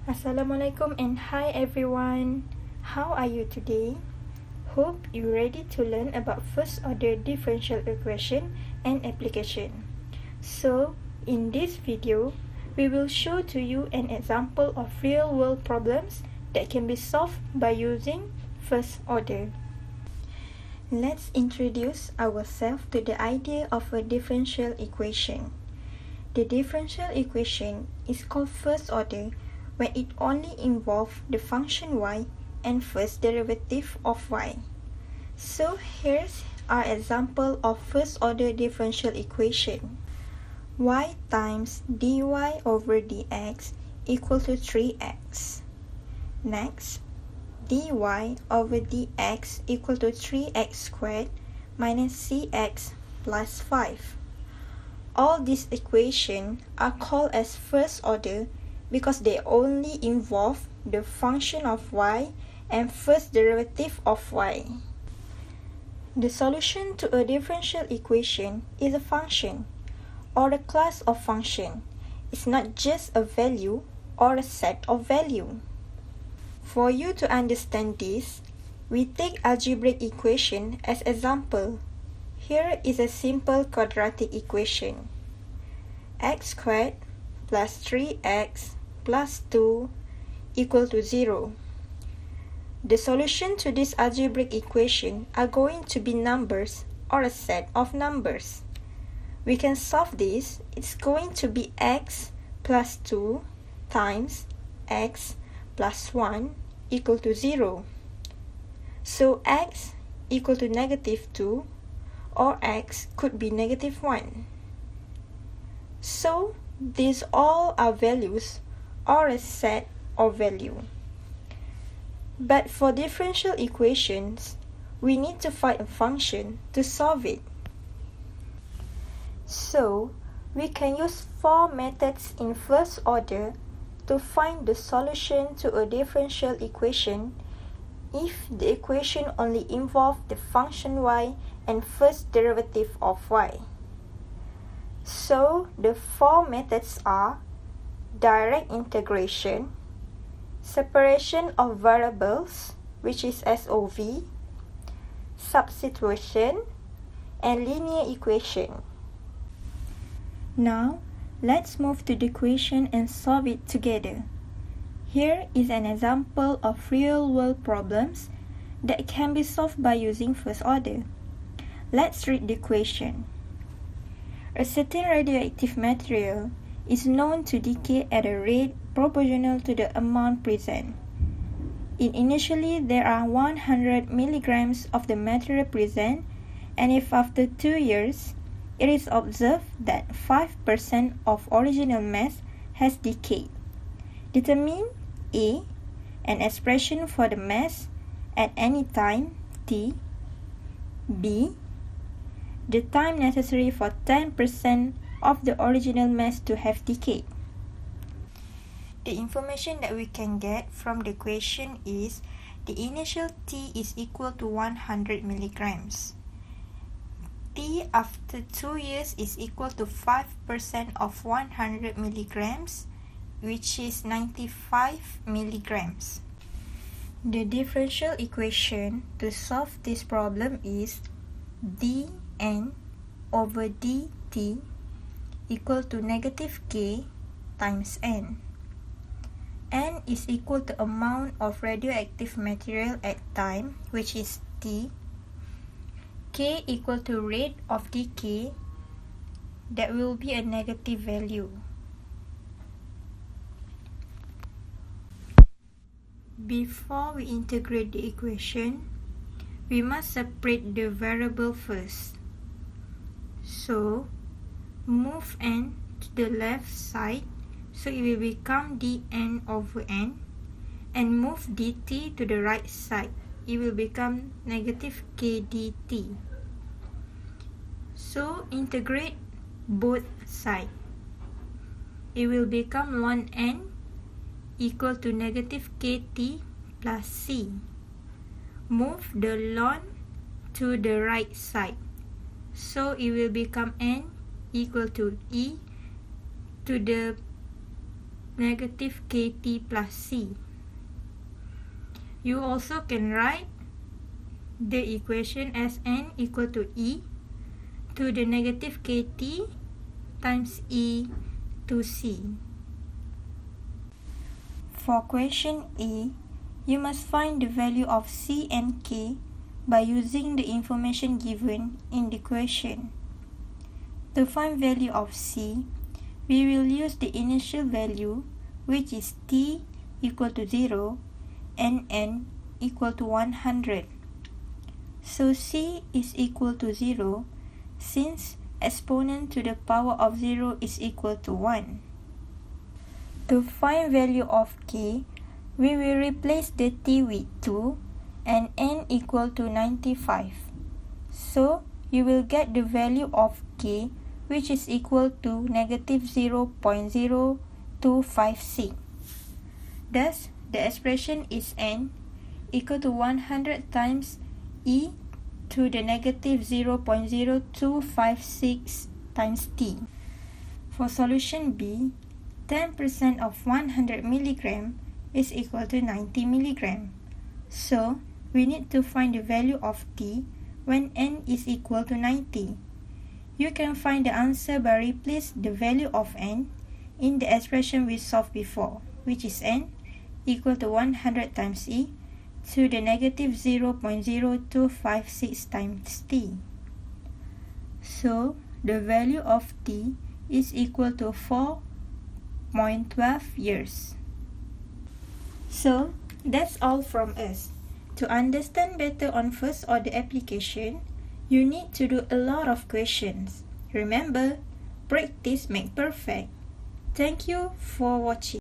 Assalamualaikum and hi everyone. How are you today? Hope you're ready to learn about first order differential equation and application. So, in this video, we will show to you an example of real world problems that can be solved by using first order. Let's introduce ourselves to the idea of a differential equation. The differential equation is called first order when it only involves the function y and first derivative of y. So here's our example of first order differential equation. Y times dy over dx equal to 3x. Next, dy over dx equal to 3x squared minus cx plus 5. All these equations are called as first order because they only involve the function of y and first derivative of y. The solution to a differential equation is a function, or a class of function. It's not just a value or a set of value. For you to understand this, we take algebraic equation as example. Here is a simple quadratic equation. X squared plus 3x plus 2 equal to 0. The solution to this algebraic equation are going to be numbers or a set of numbers. We can solve this. It's going to be x plus 2 times x plus 1 equal to 0. So x equal to negative 2 or x could be negative 1. So these all are values or a set of value. But for differential equations, we need to find a function to solve it. So, we can use 4 methods in first order to find the solution to a differential equation if the equation only involves the function y and first derivative of y. So, the 4 methods are direct integration, separation of variables, which is SOV, substitution, and linear equation. Now, let's move to the equation and solve it together. Here is an example of real-world problems that can be solved by using first order. Let's read the equation. A certain radioactive material is known to decay at a rate proportional to the amount present. Initially, there are 100 milligrams of the material present, and if after 2 years, it is observed that 5% of original mass has decayed. Determine A, an expression for the mass at any time t. B, the time necessary for 10% of the original mass to have decayed. The information that we can get from the equation is the initial T is equal to 100 milligrams. T after 2 years is equal to 5% of 100 milligrams, which is 95 milligrams. The differential equation to solve this problem is dN over dt equal to negative k times n. N is equal to amount of radioactive material at time, which is T. K equal to rate of decay, that will be a negative value. Before we integrate the equation, we must separate the variable first. So, move n to the left side, so it will become dn over n, and move dt to the right side, it will become negative k dt. So, integrate both sides. It will become ln n equal to negative kt plus c. Move the ln to the right side, so it will become n equal to e to the negative kt plus c. You also can write the equation as n equal to e to the negative kt times e to c. For question A, you must find the value of c and k by using the information given in the question. To find value of c, we will use the initial value, which is t equal to 0 and n equal to 100. So c is equal to 0 since exponent to the power of 0 is equal to 1. To find value of k, we will replace the t with 2 and n equal to 95. So you will get the value of k, which is equal to negative 0.0256. Thus, the expression is n equal to 100 times e to the negative 0.0256 times t. For solution B, 10% of 100 mg is equal to 90 mg. So, we need to find the value of t when n is equal to 90. You can find the answer by replace the value of n in the expression we solved before, which is n equal to 100 times e to the negative 0.0256 times t. So, the value of t is equal to 4.12 years. So, that's all from us. To understand better on first order application, you need to do a lot of questions. Remember, practice makes perfect. Thank you for watching.